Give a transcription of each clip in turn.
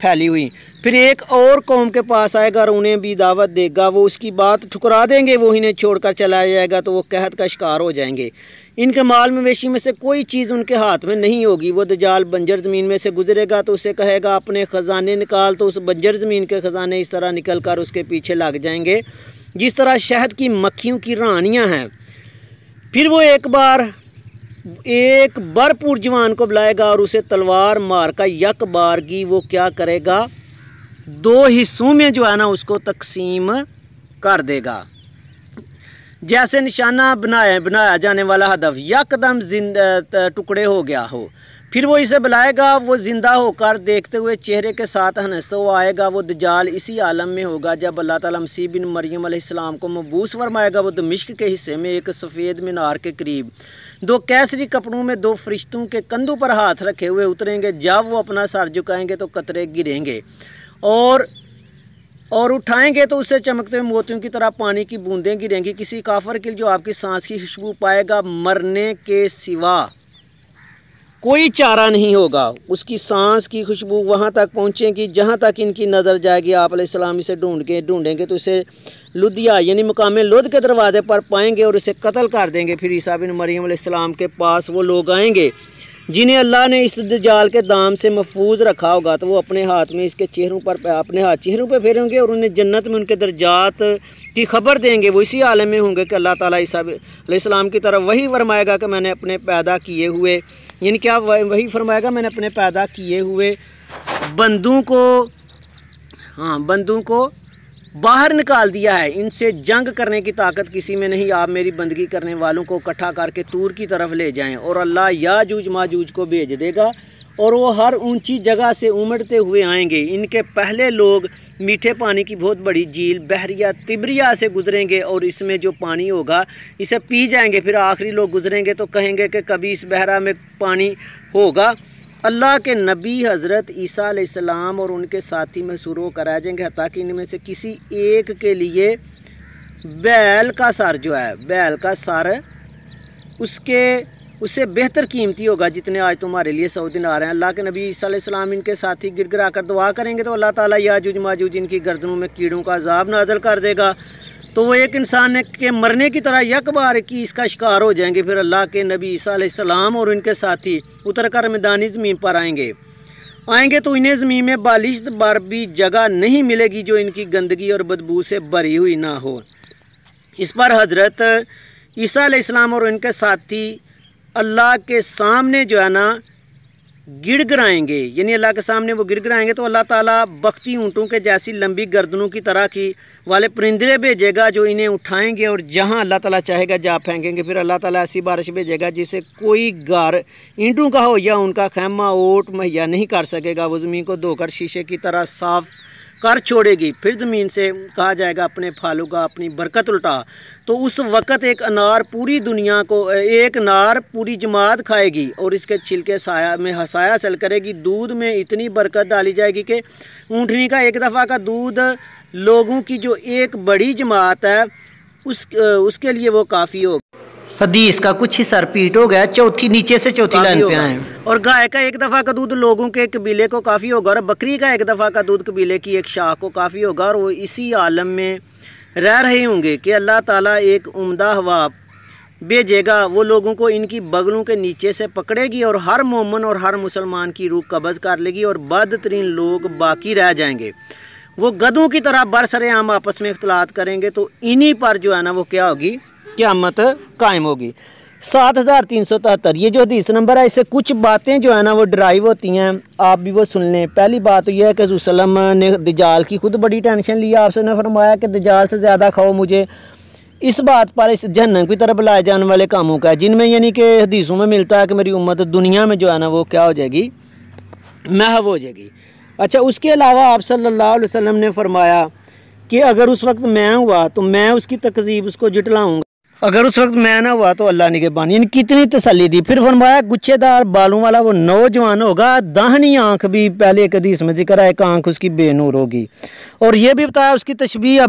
پھیلی ہوئی، پھر ایک اور قوم کے پاس آئے گا اور انہیں بھی دعوت دے گا، وہ اس کی بات ٹھکرا دیں گے، وہ انہیں چھوڑ کر چلا جائے گا تو وہ قحط کا شکار ہو جائیں گے۔ ان کے مال مویشی میں سے کوئی چیز ان کے ہاتھ میں نہیں ہوگی۔ وہ دجال بنجر زمین میں سے گزرے گا تو اسے کہے گا اپنے خزانے نکال، تو اس بنجر زمین کے خزانے اس طرح نکل کر اس کے پیچھے لگ جائیں گے جس طرح شہد کی مکھیوں کی رانیاں ہیں۔ پھر وہ ایک بھرپور جوان کو بلائے گا اور اسے تلوار مار کا یک بارگی وہ کیا کرے گا، 2 حصوں میں جو ہے نا اس کو تقسیم کر دے گا، جیسے نشانہ بنایا جانے والا ہدف یکدم ٹکڑے ہو گیا ہو۔ پھر وہ اسے بلائے گا، وہ زندہ ہو کر دیکھتے ہوئے چہرے کے ساتھ ہنستے ہوا آئے گا۔ وہ دجال اسی عالم میں ہوگا جب اللہ تعالیٰ مسیح بن مریم علیہ السلام کو مبعوث فرمائے گا۔ وہ دمشق کے حصے میں ایک سفید مینار کے قریب 2 کیسری کپڑوں میں 2 فرشتوں کے کندھوں پر ہاتھ رکھے ہوئے اتریں گے۔ جب وہ اپنا سر جھکائیں گے تو قطرے گریں گے اور اٹھائیں گے تو اسے چمکتے ہوئے موتیوں کی طرح پانی کی بوندیں گریں گی۔ کسی کافر کے جو آپ کی سانس کی خوشبو پائے گا، مرنے کے سوا کوئی چارہ نہیں ہوگا۔ اس کی سانس کی خوشبو وہاں تک پہنچے گی جہاں تک ان کی نظر جائے گی۔ آپ علیہ السلام اسے ڈھونڈیں گے تو اسے لدھیا یعنی مقام لد کے دروازے پر پائیں گے اور اسے قتل کر دیں گے۔ پھر عیسیٰ بن مریم علیہ السلام کے پاس وہ لوگ آئیں گے جنہیں اللہ نے اس دجال کے دام سے محفوظ رکھا ہوگا، تو وہ اپنے ہاتھ میں اس کے چہروں پہ پھیریں گے اور انہیں جنت میں ان کے درجات کی خبر دیں گے۔ وہ اسی عالم میں ہوں گے کہ اللہ تعالیٰ عیسیٰ علیہ السلام کی طرف وہی فرمائے گا کہ میں نے اپنے پیدا کیے ہوئے، یعنی کیا وہی فرمائے گا، میں نے اپنے پیدا کیے ہوئے بندوں کو باہر نکال دیا ہے، ان سے جنگ کرنے کی طاقت کسی میں نہیں۔ آپ میری بندگی کرنے والوں کو اکٹھا کر کے طور کی طرف لے جائیں، اور اللہ یاجوج ماجوج کو بھیج دے گا اور وہ ہر اونچی جگہ سے امڑتے ہوئے آئیں گے۔ ان کے پہلے لوگ میٹھے پانی کی بہت بڑی جھیل بحریہ تبریہ سے گزریں گے اور اس میں جو پانی ہوگا اسے پی جائیں گے۔ پھر آخری لوگ گزریں گے تو کہیں گے کہ کبھی اس بحرہ میں پانی ہوگا۔ اللہ کے نبی حضرت عیسیٰ علیہ السلام اور ان کے ساتھی محصور ہو کر آ جائیں گے، حتیٰ کہ ان میں سے کسی ایک کے لیے بیل کا سر جو ہے، بیل کا سر اس سے بہتر قیمتی ہوگا جتنے آج تمہارے لیے 100 دینار ہیں۔ اللہ کے نبی عیسیٰ علیہ السلام ان کے ساتھی گر گرا کر دعا کریں گے تو اللہ تعالیٰ یاجوج ماجوج ان کی گردنوں میں کیڑوں کا عذاب نازل کر دے گا، تو وہ ایک انسان کے مرنے کی طرح یک بار کی اس کا شکار ہو جائیں گے۔ پھر اللہ کے نبی عیسیٰ علیہ السلام اور ان کے ساتھی اتر کر میدانی زمین پر آئیں گے تو انہیں زمین میں بالشت بار بھی جگہ نہیں ملے گی جو ان کی گندگی اور بدبو سے بھری ہوئی نہ ہو۔ اس پر حضرت عیسیٰ علیہ السلام اور ان کے ساتھی اللہ کے سامنے جو ہے نا گڑ گرائیں گے، یعنی اللہ کے سامنے وہ گڑ گرائیں گے تو اللہ تعالیٰ بختی اونٹوں کے جیسی لمبی گردنوں کی طرح کی والے پرندے بھیجے گا جو انہیں اٹھائیں گے اور جہاں اللہ تعالیٰ چاہے گا جا پھینکیں گے۔ پھر اللہ تعالیٰ ایسی بارش بھیجے گا جسے کوئی گھر اینٹوں کا ہو یا ان کا خیمہ اوٹ مہیا نہیں کر سکے گا۔ وہ زمین کو دھو کر شیشے کی طرح صاف کر چھوڑے گی۔ پھر زمین سے کہا جائے گا اپنے پھالوں کا اپنی برکت الٹا، تو اس وقت ایک انار پوری جماعت کھائے گی اور اس کے چھلکے میں سایہ حاصل کرے گی۔ دودھ میں اتنی برکت ڈالی جائے گی کہ اونٹنی کا ایک دفعہ کا دودھ لوگوں کی جو ایک بڑی جماعت ہے اس کے لیے وہ کافی ہوگا۔ حدیث کا کچھ حصہ ریپیٹ ہو گیا، نیچے سے چوتھی لائن پہ آئیں۔ اور گائے کا ایک دفعہ کا دودھ لوگوں کے قبیلے کو کافی ہوگا، اور بکری کا ایک دفعہ کا دودھ قبیلے کی ایک شاخ کو کافی ہوگا، اور وہ اسی عالم میں رہ رہے ہوں گے کہ اللہ تعالیٰ ایک عمدہ ہوا بھیجے گا، وہ لوگوں کو ان کی بغلوں کے نیچے سے پکڑے گی اور ہر مومن اور ہر مسلمان کی روح قبض کر لے گی، اور بدترین لوگ باقی رہ جائیں گے۔ وہ گدھوں کی طرح برسر عام آپس میں اختلاط کریں گے، تو انہی پر جو ہے نا وہ کیا ہوگی، قیامت قائم ہوگی۔ 7373 یہ جو حدیث نمبر ہے، اس سے کچھ باتیں جو ہے نا وہ ڈرائیو ہوتی ہیں، آپ بھی وہ سن لیں۔ پہلی بات یہ ہے کہ حضور صلی اللہ علیہ وسلم نے دجال کی خود بڑی ٹینشن لی، آپ سے نے فرمایا کہ دجال سے زیادہ کھاؤ مجھے اس بات پر اس جہنم کی طرف لائے جانے والے کاموں کا، جن میں یعنی کہ حدیثوں میں ملتا ہے کہ میری امت دنیا میں جو ہے نا وہ کیا ہو جائے گی، محو ہو جائے گی۔ اچھا، اس کے علاوہ آپ صلی اللہ علیہ وسلم نے فرمایا کہ اگر اس وقت میں ہوا تو میں اس کی تکذیب اس کو جٹلاؤں گا، اگر اس وقت میں نہ ہوا تو اللہ نگہبان، یعنی کتنی تسلی دی۔ پھر فرمایا گچھے دار بالوں والا وہ نوجوان ہوگا، داہنی آنکھ بھی پہلے ایک حدیث میں ذکر ہے، ایک آنکھ اس کی بے نور ہوگی، اور یہ بھی بتایا اس کی تشبیہ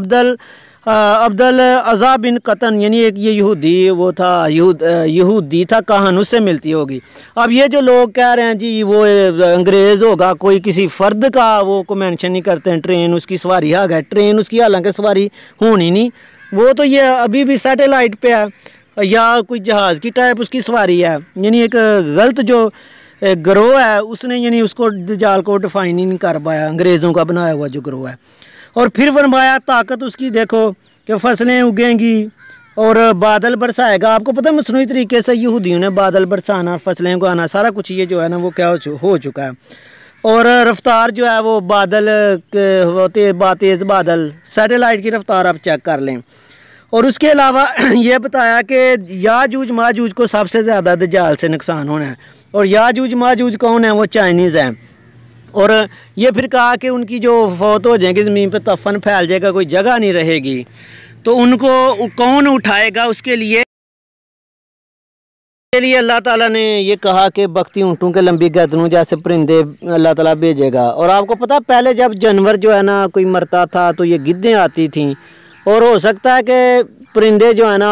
عبدالعزا بن قطن یعنی ایک یہ یہودی وہ تھا یہودی تھا، کہاں اس سے ملتی ہوگی۔ اب یہ جو لوگ کہہ رہے ہیں جی وہ انگریز ہوگا، کوئی کسی فرد کا وہ کو مینشن نہیں کرتے ہیں، ٹرین اس کی سواری آ گئے، ٹرین اس کی حالانکہ سواری ہونی نہیں، وہ تو یہ ابھی بھی سیٹلائٹ پہ ہے یا کوئی جہاز کی ٹائپ اس کی سواری ہے، یعنی ایک غلط جو گروہ ہے اس نے یعنی اس کو دجال کو ڈیفائن ہی نہیں کر پایا، انگریزوں کا بنایا ہوا جو گروہ ہے۔ اور پھر فرمایا طاقت اس کی دیکھو کہ فصلیں اگیں گی اور بادل برسائے گا۔ آپ کو پتہ ہے مصنوعی طریقے سے یہودیوں نے بادل برسانا، فصلیں اگانا، سارا کچھ یہ جو ہے نا وہ کیا ہو چکا ہے۔ اور رفتار جو ہے وہ بادل تیز بادل، سیٹلائٹ کی رفتار آپ چیک کر لیں۔ اور اس کے علاوہ یہ بتایا کہ یاجوج ماجوج کو سب سے زیادہ دجال سے نقصان ہونا ہے، اور یاجوج ماجوج کون ہیں؟ وہ چائنیز ہیں۔ اور یہ پھر کہا کہ ان کی جو فوت ہو جائیں گے، زمین پہ تفن پھیل جائے گا، کوئی جگہ نہیں رہے گی، تو ان کو کون اٹھائے گا؟ اس کے لیے اللہ تعالیٰ نے یہ کہا کہ بختی اونٹوں کے لمبی گردنوں جیسے پرندے اللہ تعالیٰ بھیجے گا۔ اور آپ کو پتہ پہلے جب جانور جو ہے نا کوئی مرتا تھا تو یہ گدھیں آتی تھیں، اور ہو سکتا ہے کہ پرندے جو ہے نا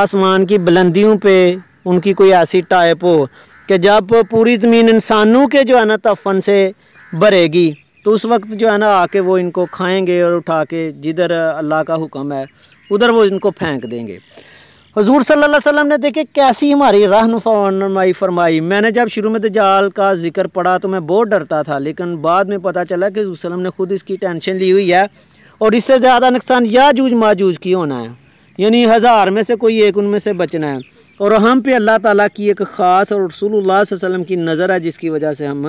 آسمان کی بلندیوں پہ ان کی کوئی ایسی ٹائپ ہو کہ جب پوری زمین انسانوں کے جو ہے نا تفن سے بھرے گی تو اس وقت جو ہے نا آ کے وہ ان کو کھائیں گے اور اٹھا کے جدھر اللہ کا حکم ہے ادھر وہ ان کو پھینک دیں گے۔ حضور صلی اللہ علیہ وسلم نے دیکھے کیسی ہماری رہنمائی فرمائی۔ میں نے جب شروع میں دجال کا ذکر پڑھا تو میں بہت ڈرتا تھا، لیکن بعد میں پتہ چلا کہ حضور صلی اللہ علیہ وسلم نے خود اس کی ٹینشن لی ہوئی ہے، اور اس سے زیادہ نقصان یاجوج ماجوج کی ہونا ہے، یعنی 1000 میں سے کوئی ایک ان میں سے بچنا ہے، اور ہم پہ اللہ تعالیٰ کی ایک خاص اور رسول اللہ صلی اللہ علیہ وسلم کی نظر ہے جس کی وجہ سے ہم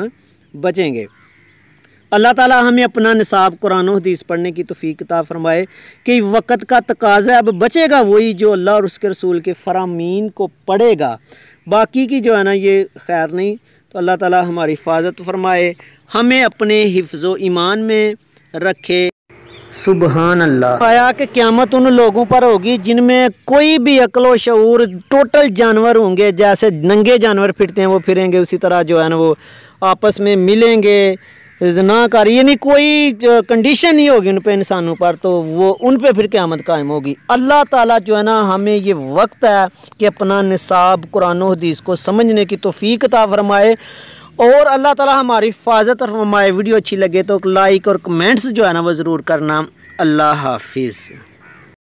بچیں گے۔ اللہ تعالیٰ ہمیں اپنا نصاب قرآن و حدیث پڑھنے کی توفیق عطا فرمائے کہ وقت کا تقاضا اب بچے گا وہی جو اللہ اور اس کے رسول کے فرامین کو پڑھے گا، باقی کی جو ہے نا یہ خیر نہیں۔ تو اللہ تعالیٰ ہماری حفاظت فرمائے، ہمیں اپنے حفظ و ایمان میں رکھے۔ سبحان اللہ۔ آیا کہ قیامت ان لوگوں پر ہوگی جن میں کوئی بھی عقل و شعور، ٹوٹل جانور ہوں گے، جیسے ننگے جانور پھرتے ہیں وہ پھریں گے، اسی طرح جو ہے نا وہ آپس میں ملیں گے، زنا کاری، یعنی کوئی کنڈیشن نہیں ہوگی ان پہ انسانوں پر، تو وہ ان پہ پھر قیامت قائم ہوگی۔ اللہ تعالیٰ جو ہے نا ہمیں یہ وقت ہے کہ اپنا نصاب قرآن و حدیث کو سمجھنے کی توفیق عطا فرمائے، اور اللہ تعالیٰ ہماری حفاظت فرمائے۔ ویڈیو اچھی لگے تو لائک اور کمنٹس جو ہے نا وہ ضرور کرنا۔ اللہ حافظ۔